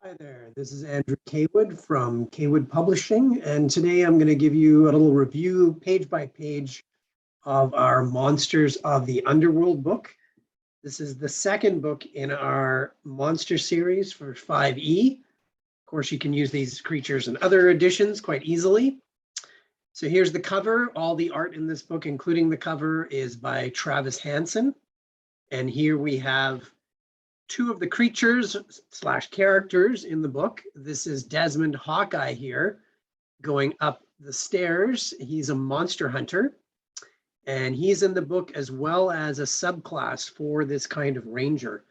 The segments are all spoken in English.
Hi there, this is Andrew Kaywood from Kaywood Publishing, and today I'm going to give you a little review page by page of our Monsters of the Underworld book. This is the second book in our monster series for 5e. Of course, you can use these creatures in other editions quite easily. So here's the cover. All the art in this book, including the cover, is by Travis Hansen. And here we have two of the creatures / characters in the book. This is Desmond Hawkeye here going up the stairs. He's a monster hunter, and he's in the book as well as a subclass for this kind of ranger.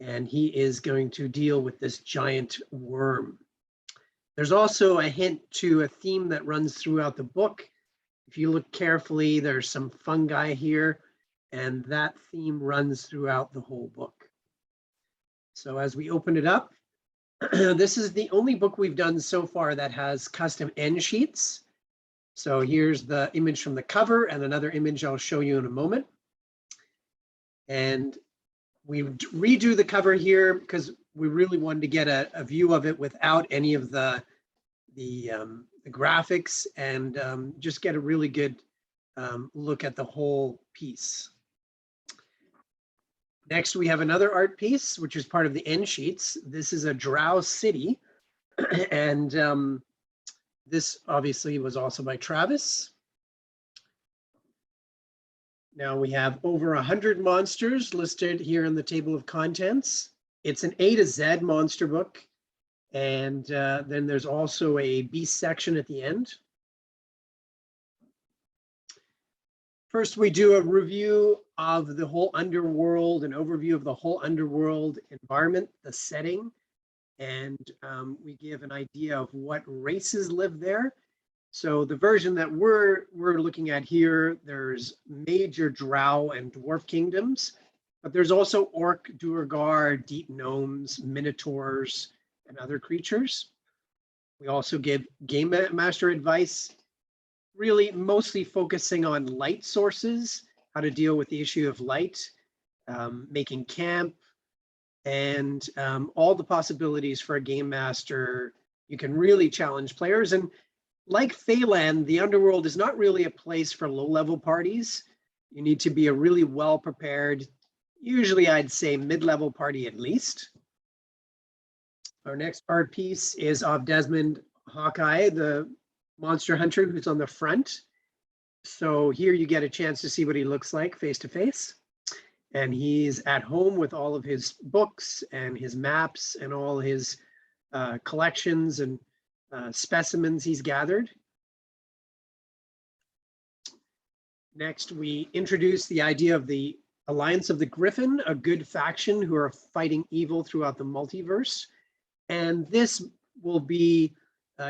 And he is going to deal with this giant worm. There's also a hint to a theme that runs throughout the book. If you look carefully, there's some fungi here, and that theme runs throughout the whole book. So as we open it up, this is the only book we've done so far that has custom end sheets. So here's the image from the cover and another image I'll show you in a moment. And we redo the cover here because we really wanted to get a view of it without any of the graphics and just get a really good look at the whole piece. Next, we have another art piece, which is part of the end sheets. This is a drow city. And this obviously was also by Travis. Now we have over 100 monsters listed here in the table of contents. It's an A to Z monster book. And then there's also a beast section at the end. First, we do a review of the whole Underworld, an overview of the whole Underworld environment, the setting, and we give an idea of what races live there. So the version that we're looking at here, there's major drow and dwarf kingdoms, but there's also orc, duergar, deep gnomes, minotaurs, and other creatures. We also give game master advice, really mostly focusing on light sources, how to deal with the issue of light, making camp, and all the possibilities for a game master. You can really challenge players. And like Phaland, the Underworld is not really a place for low-level parties. You need to be a really well-prepared, usually I'd say mid-level party at least. Our next art piece is of Desmond Hawkeye, the monster hunter who's on the front. So here you get a chance to see what he looks like face to face. And he's at home with all of his books and his maps and all his collections and specimens he's gathered. Next, we introduce the idea of the Alliance of the Griffin, a good faction who are fighting evil throughout the multiverse. And this will be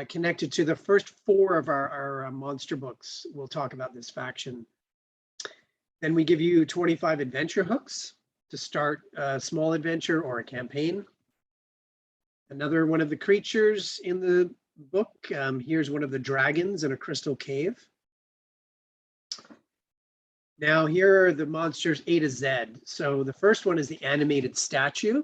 connected to the first 4 of our monster books. We'll talk about this faction. Then we give you 25 adventure hooks to start a small adventure or a campaign. Another one of the creatures in the book, here's one of the dragons in a crystal cave. Now here are the monsters A to Z. So the first one is the animated statue.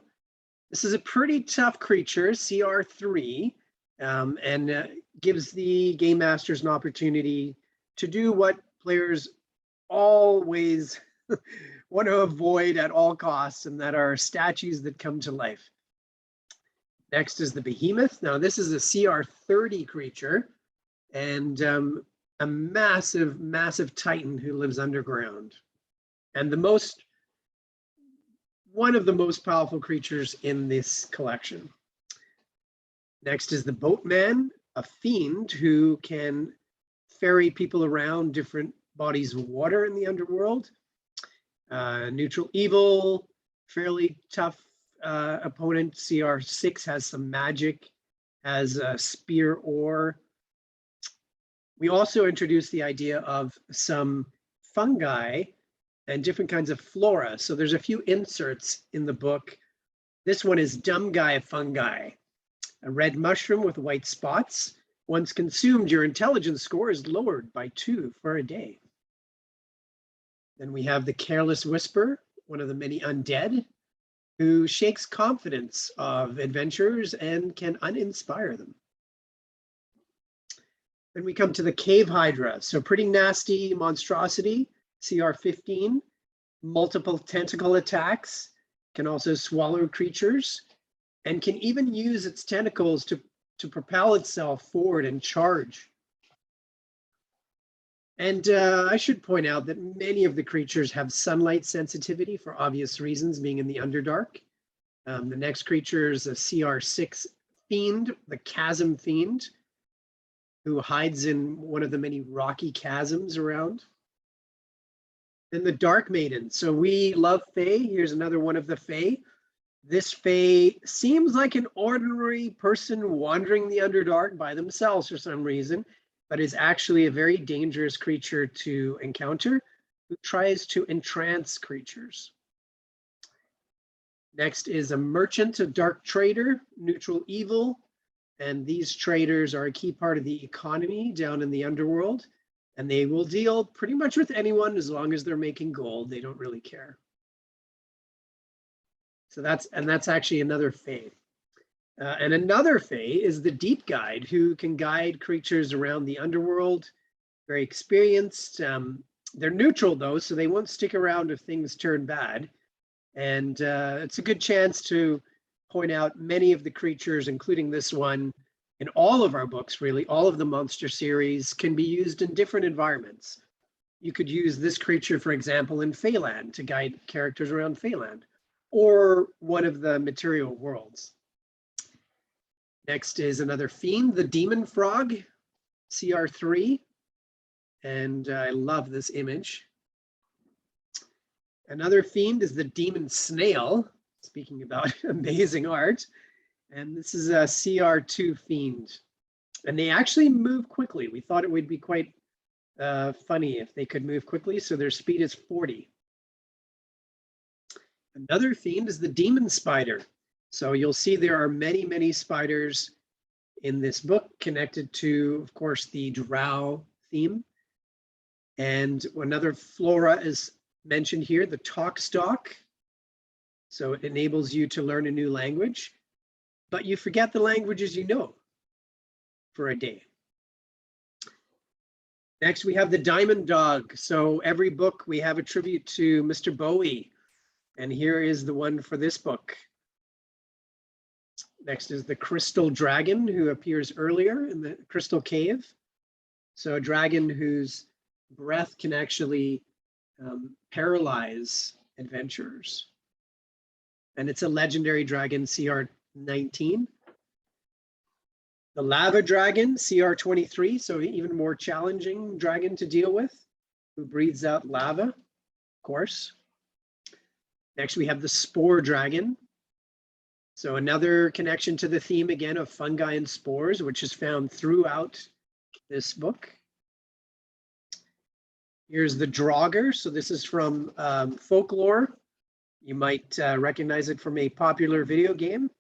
This is a pretty tough creature, CR3. And gives the game masters an opportunity to do what players always want to avoid at all costs, and that are statues that come to life. Next is the behemoth. Now this is a CR30 creature and a massive, massive titan who lives underground. And one of the most powerful creatures in this collection. Next is the boatman, a fiend who can ferry people around different bodies of water in the underworld. Neutral evil, fairly tough opponent. CR6 has some magic, has a spear ore. We also introduced the idea of some fungi and different kinds of flora. So there's a few inserts in the book. This one is dumb guy fungi. A red mushroom with white spots. Once consumed, your intelligence score is lowered by 2 for a day. Then we have the Careless Whisper, one of the many undead. who shakes confidence of adventurers and can uninspire them. Then we come to the cave hydra. So pretty nasty monstrosity, CR 15, multiple tentacle attacks, can also swallow creatures, and can even use its tentacles to propel itself forward and charge. And I should point out that many of the creatures have sunlight sensitivity for obvious reasons, being in the Underdark. The next creature is a CR6 fiend, the Chasm Fiend, who hides in one of the many rocky chasms around. Then the Dark Maiden. So we love Fae. Here's another one of the Fae. This Fae seems like an ordinary person wandering the Underdark by themselves for some reason, but is actually a very dangerous creature to encounter who tries to entrance creatures. Next is a Merchant, a Dark Trader, neutral evil. And these traders are a key part of the economy down in the Underworld. And they will deal pretty much with anyone as long as they're making gold. They don't really care. So that's actually another Fae. And another Fae is the Deep Guide, who can guide creatures around the Underworld. Very experienced. They're neutral though, so they won't stick around if things turn bad. And it's a good chance to point out many of the creatures, including this one, in all of our books, really. All of the monster series can be used in different environments. You could use this creature, for example, in Feyland to guide characters around Feyland, or one of the material worlds. Next is another fiend, the Demon Frog, CR3. And I love this image. Another fiend is the Demon Snail, speaking about amazing art. And this is a CR2 fiend. And they actually move quickly. We thought it would be quite funny if they could move quickly. So their speed is 40. Another fiend is the Demon Spider. So you'll see there are many, many spiders in this book connected to, of course, the drow theme. And another flora is mentioned here, the Talk Stalk. So it enables you to learn a new language, but you forget the languages you know for a day. Next, we have the Diamond Dog. So every book we have a tribute to Mr. Bowie, and here is the one for this book. Next is the Crystal Dragon, who appears earlier in the Crystal Cave. So a dragon whose breath can actually paralyze adventurers. And it's a legendary dragon, CR19. The Lava Dragon, CR23, so even more challenging dragon to deal with, who breathes out lava, of course. Next, we have the Spore Dragon. So another connection to the theme again of fungi and spores, which is found throughout this book. Here's the Draugr. So this is from folklore. You might recognize it from a popular video game.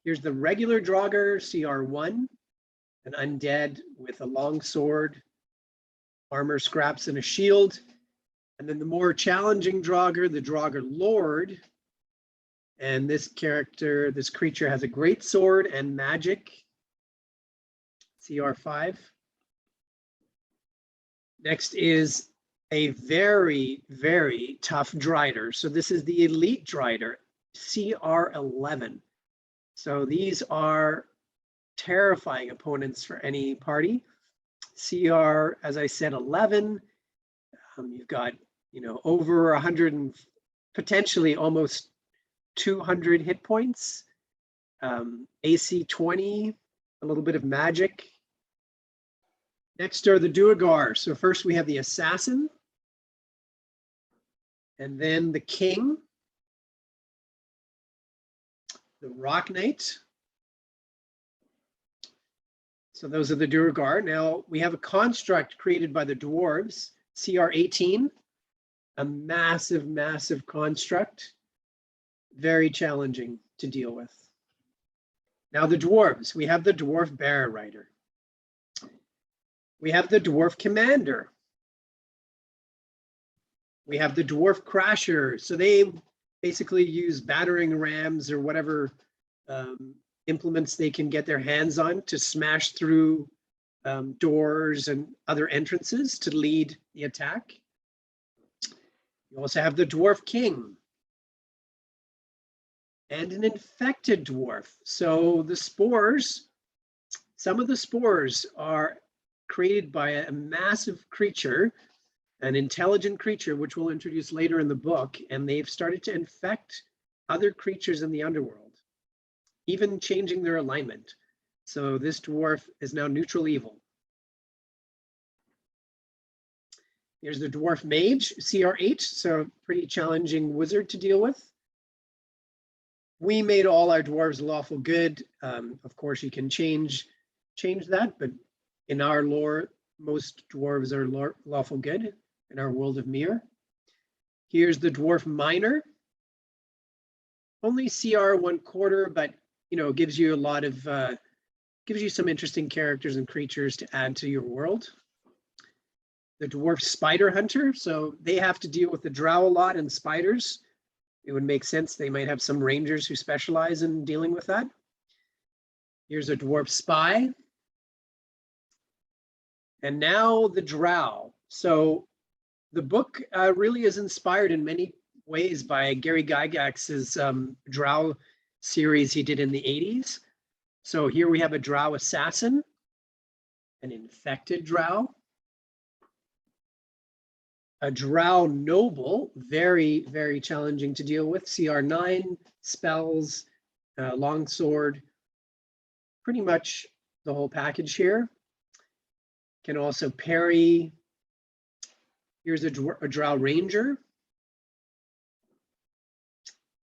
Here's the regular Draugr, CR1, an undead with a long sword, armor scraps, and a shield. And then the more challenging Draugr, the Draugr Lord. And this creature has a great sword and magic, CR5. Next is a very, very tough Drider. So this is the Elite Drider, CR11. So these are terrifying opponents for any party. CR, as I said, 11. You've got, over 100 and potentially almost 200 hit points. AC 20, a little bit of magic. Next are the Duergar. So first we have the Assassin, and then the King, the Rock Knight. So those are the Duergar. Now we have a construct created by the dwarves, CR18, a massive, massive construct, very challenging to deal with. Now the dwarves, we have the Dwarf Bear Rider. We have the Dwarf Commander. We have the Dwarf Crasher. So they basically use battering rams or whatever implements they can get their hands on to smash through doors and other entrances to lead the attack. You also have the Dwarf King and an infected dwarf. So the spores, some of the spores are created by a massive creature, an intelligent creature, which we'll introduce later in the book, and they've started to infect other creatures in the underworld, even changing their alignment. So this dwarf is now neutral evil. Here's the Dwarf Mage, CR8, so pretty challenging wizard to deal with. We made all our dwarves lawful good. Of course, you can change that, but in our lore, most dwarves are lawful good in our world of Mir. Here's the Dwarf Miner. Only CR 1/4, but gives you a lot of gives you some interesting characters and creatures to add to your world. The Dwarf Spider Hunter, so they have to deal with the drow a lot and spiders. It would make sense they might have some rangers who specialize in dealing with that. Here's a Dwarf Spy. And now the drow. So the book really is inspired in many ways by Gary Gygax's drow series he did in the 80s. So here we have a drow assassin, an infected drow, a drow noble, very, very challenging to deal with, CR9, spells, longsword, pretty much the whole package here. Can also parry. Here's a drow ranger.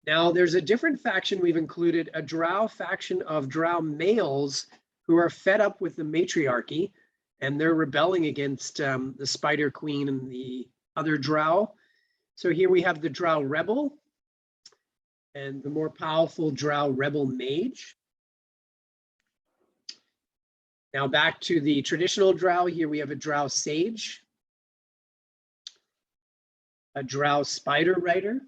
Now there's a different faction we've included, a drow faction of drow males who are fed up with the matriarchy, and they're rebelling against the Spider Queen and the other drow. So here we have the drow rebel and the more powerful drow rebel mage. Now back to the traditional drow. Here we have a drow sage, a drow spider rider,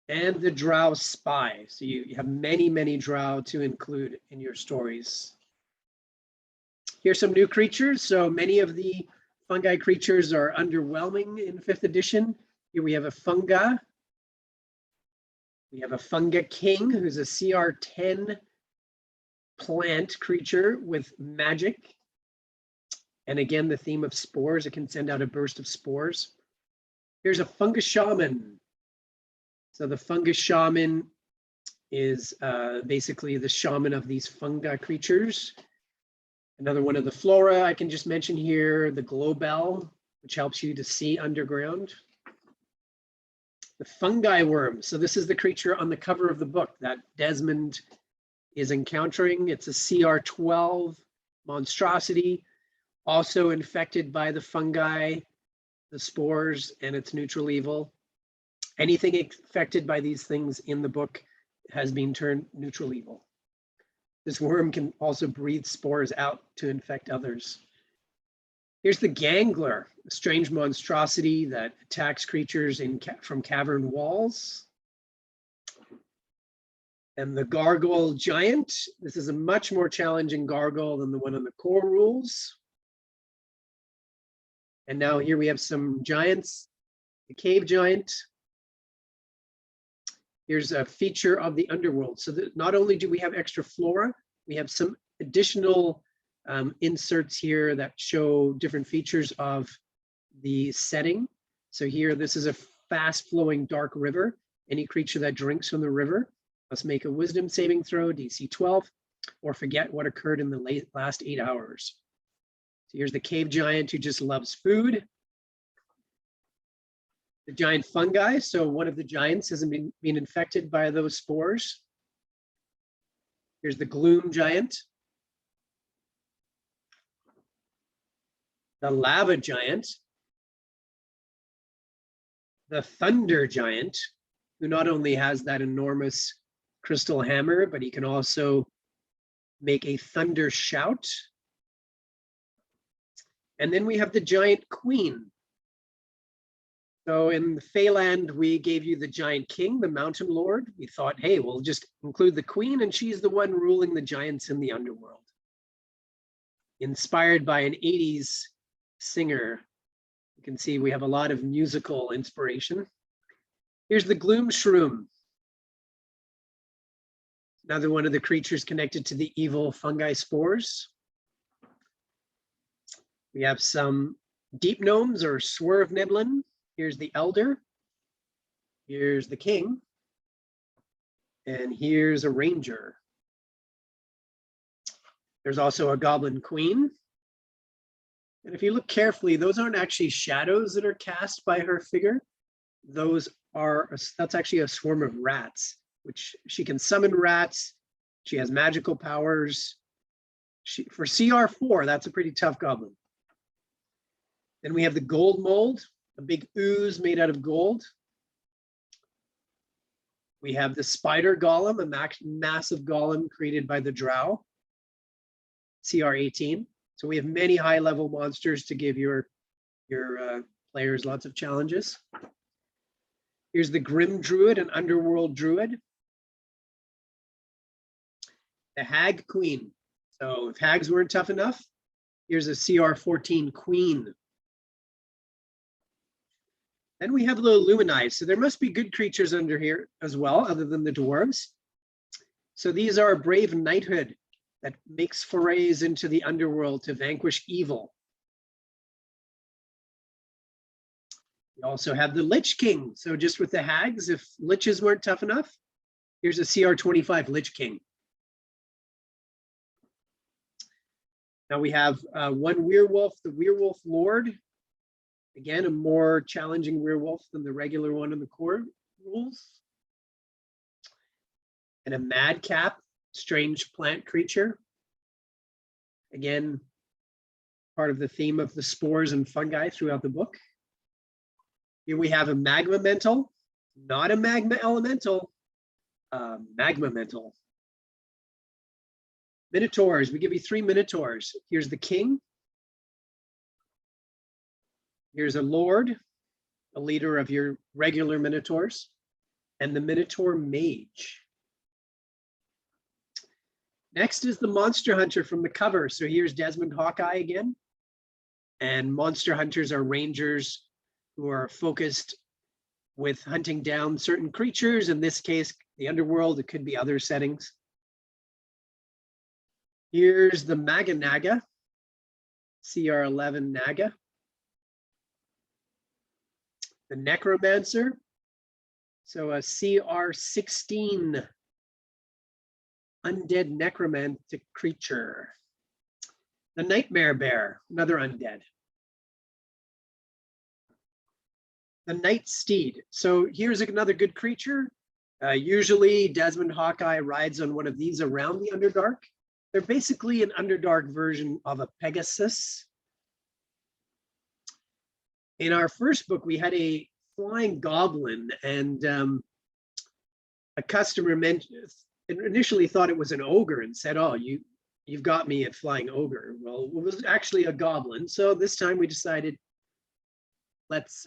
and the drow spy. So you have many, many drow to include in your stories. Here's some new creatures. So many of the fungi creatures are underwhelming in 5th edition. Here we have a funga. We have a funga king, who's a CR10 plant creature with magic. And again, the theme of spores. It can send out a burst of spores. Here's a fungus shaman. So the fungus shaman is basically the shaman of these fungi creatures. Another one of the flora I can just mention here, the glowbell, which helps you to see underground. The fungi worm. So this is the creature on the cover of the book that Desmond is encountering. It's a CR12 monstrosity, also infected by the fungi, the spores, and it's neutral evil. Anything affected by these things in the book has been turned neutral evil. This worm can also breathe spores out to infect others. Here's the gangler, a strange monstrosity that attacks creatures from cavern walls. And the gargoyle giant. This is a much more challenging gargoyle than the one on the core rules. And now here we have some giants. The cave giant. Here's a feature of the underworld. So that not only do we have extra flora, we have some additional inserts here that show different features of the setting. So here, this is a fast flowing dark river. Any creature that drinks from the river must make a wisdom saving throw, DC 12, or forget what occurred in the last 8 hours. So here's the cave giant who just loves food. The giant fungi, so one of the giants hasn't been infected by those spores. Here's the gloom giant. The lava giant. The thunder giant, who not only has that enormous crystal hammer, but he can also make a thunder shout. And then we have the giant queen. So in the Feyland, we gave you the giant king, the mountain lord. We thought, hey, we'll just include the queen, and she's the one ruling the giants in the underworld. Inspired by an 80s singer. You can see we have a lot of musical inspiration. Here's the gloom shroom. Another one of the creatures connected to the evil fungi spores. We have some deep gnomes or swerve niblin. Here's the elder. Here's the king. And here's a ranger. There's also a goblin queen. And if you look carefully, those aren't actually shadows that are cast by her figure. That's actually a swarm of rats, which she can summon rats. She has magical powers. For CR4, that's a pretty tough goblin. Then we have the gold mold, a big ooze made out of gold. We have the spider golem, a massive golem created by the drow, CR18. So we have many high-level monsters to give your players lots of challenges. Here's the Grim Druid and Underworld Druid. The Hag Queen. So if hags weren't tough enough, here's a CR14 Queen. Then we have the Illuminize. So there must be good creatures under here as well, other than the dwarves. So these are brave knighthood that makes forays into the underworld to vanquish evil. We also have the Lich King. So just with the hags, if liches weren't tough enough, here's a CR25 Lich King. Now we have one werewolf, the Werewolf Lord. Again, a more challenging werewolf than the regular one in the core rules. And a madcap, strange plant creature. Again, part of the theme of the spores and fungi throughout the book. Here we have a magma mental, not a magma elemental, magma mental. Minotaurs, we give you 3 minotaurs. Here's the king. Here's a lord, a leader of your regular minotaurs, and the Minotaur Mage. Next is the Monster Hunter from the cover. So here's Desmond Hawkeye again. And Monster Hunters are rangers who are focused with hunting down certain creatures. In this case, the underworld, it could be other settings. Here's the Maga Naga, CR11 Naga. The Necromancer, so a CR16 undead necromantic creature. The Nightmare Bear, another undead. The Night Steed. So here's another good creature. Usually Desmond Hawkeye rides on one of these around the Underdark. They're basically an Underdark version of a Pegasus. In our first book, we had a flying goblin, and a customer initially thought it was an ogre and said, "Oh, you've got me at flying ogre." Well, it was actually a goblin. So this time we decided, let's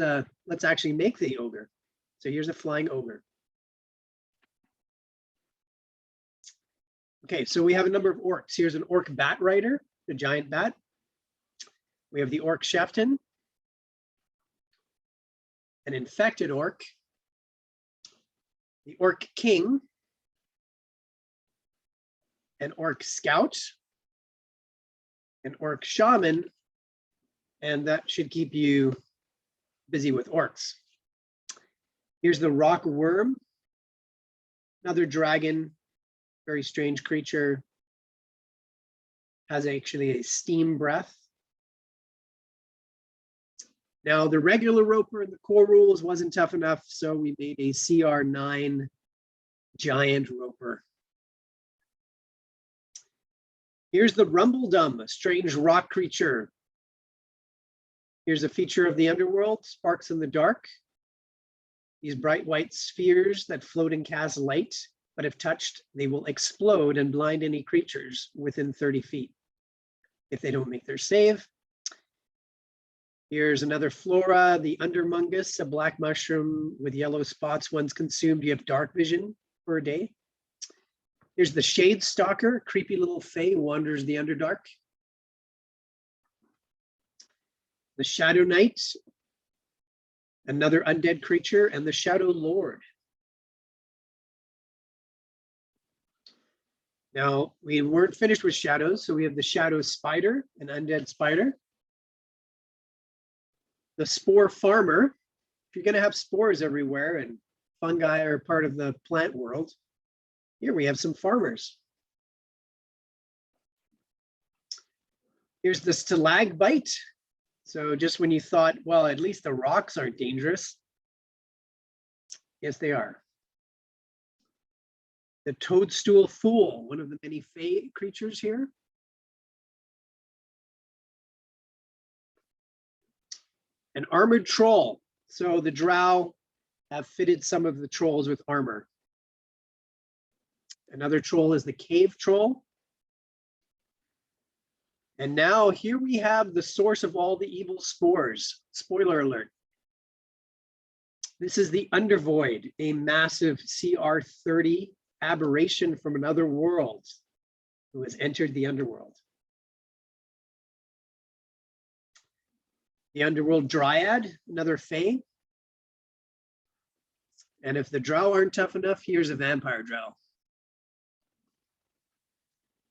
actually make the ogre. So here's a flying ogre. Okay, so we have a number of orcs. Here's an orc bat rider, the giant bat. We have the orc chieftain, an infected orc, the orc king, an orc scout, an orc shaman, and that should keep you busy with orcs. Here's the rock worm, another dragon, very strange creature, has actually a steam breath. Now, the regular roper in the core rules wasn't tough enough, so we made a CR9 giant roper. Here's the Rumbledum, a strange rock creature. Here's a feature of the underworld, sparks in the dark. These bright white spheres that float and cast light, but if touched, they will explode and blind any creatures within 30 feet if they don't make their save. Here's another flora, the undermungus, a black mushroom with yellow spots. Once consumed, you have dark vision for a day. Here's the shade stalker, creepy little fae, wanders the underdark. The shadow knight, another undead creature, and the shadow lord. Now, we weren't finished with shadows, so we have the shadow spider, an undead spider. The spore farmer. If you're going to have spores everywhere and fungi are part of the plant world, here we have some farmers. Here's the stalagbite. So just when you thought, well, at least the rocks aren't dangerous. Yes, they are. The toadstool fool, one of the many fae creatures here. An armored troll. So the drow have fitted some of the trolls with armor. Another troll is the cave troll. And now here we have the source of all the evil spores. Spoiler alert. This is the Undervoid, a massive CR30 aberration from another world who has entered the underworld. The Underworld Dryad, another fae. And if the drow aren't tough enough, here's a vampire drow.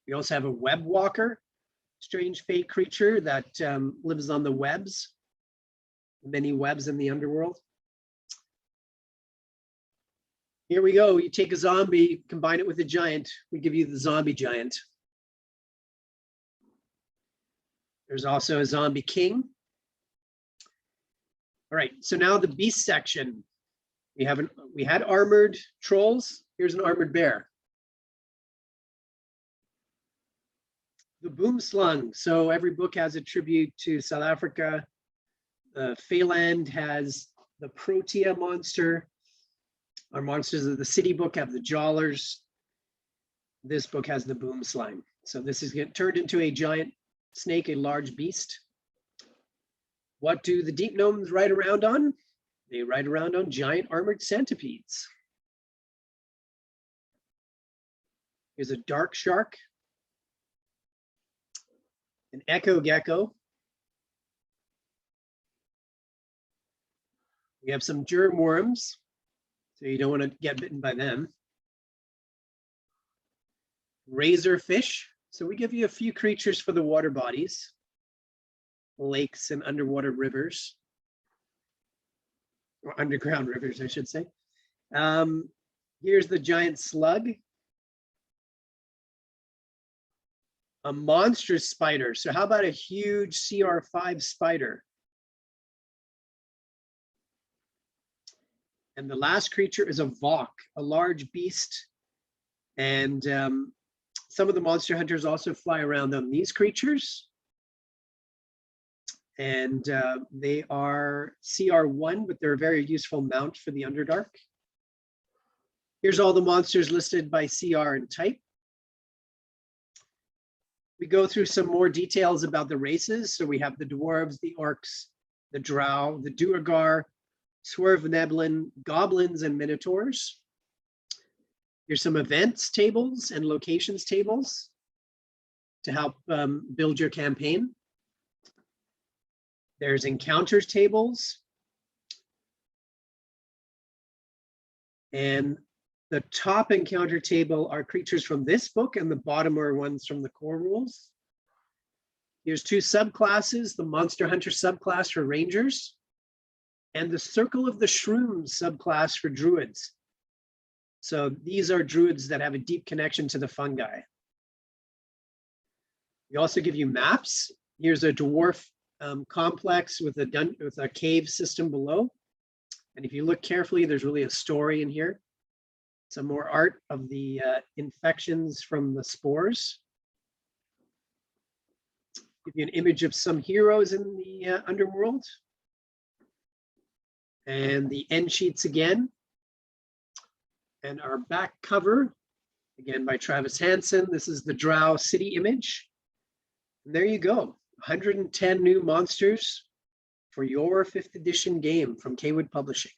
We also have a web walker, strange fae creature that lives on the webs, many webs in the underworld. Here we go. You take a zombie, combine it with a giant. We give you the zombie giant. There's also a zombie king. All right, so now the beast section. We had armored trolls. Here's an armored bear. The boomslung. So every book has a tribute to South Africa. Feyland has the Protea monster. Our monsters of the city book have the Jawlers. This book has the boomslime. So this is turned into a giant snake, a large beast. What do the deep gnomes ride around on? They ride around on giant armored centipedes. Here's a dark shark, an echo gecko. We have some germ worms, so you don't want to get bitten by them. Razor fish. So we give you a few creatures for the water bodies, lakes and underwater rivers, or underground rivers, I should say. Here's the giant slug. A monstrous spider. So how about a huge CR5 spider? And the last creature is a Vok, a large beast. And some of the monster hunters also fly around on these creatures. And they are CR1, but they're a very useful mount for the Underdark. Here's all the monsters listed by CR and type. We go through some more details about the races. So we have the dwarves, the orcs, the drow, the duergar, swerveneblin, goblins, and minotaurs. Here's some events tables and locations tables to help build your campaign. There's encounters tables. And the top encounter table are creatures from this book, and the bottom are ones from the core rules. Here's two subclasses, the Monster Hunter subclass for Rangers, and the Circle of the Shrooms subclass for Druids. So these are Druids that have a deep connection to the fungi. We also give you maps. Here's a dwarf complex with a cave system below. And if you look carefully, there's really a story in here. Some more art of the infections from the spores. Give you an image of some heroes in the underworld. And the Endsheets again. And our back cover, again by Travis Hansen. This is the Drow city image. And there you go, 110 new monsters for your 5th edition game from Kwood Publishing.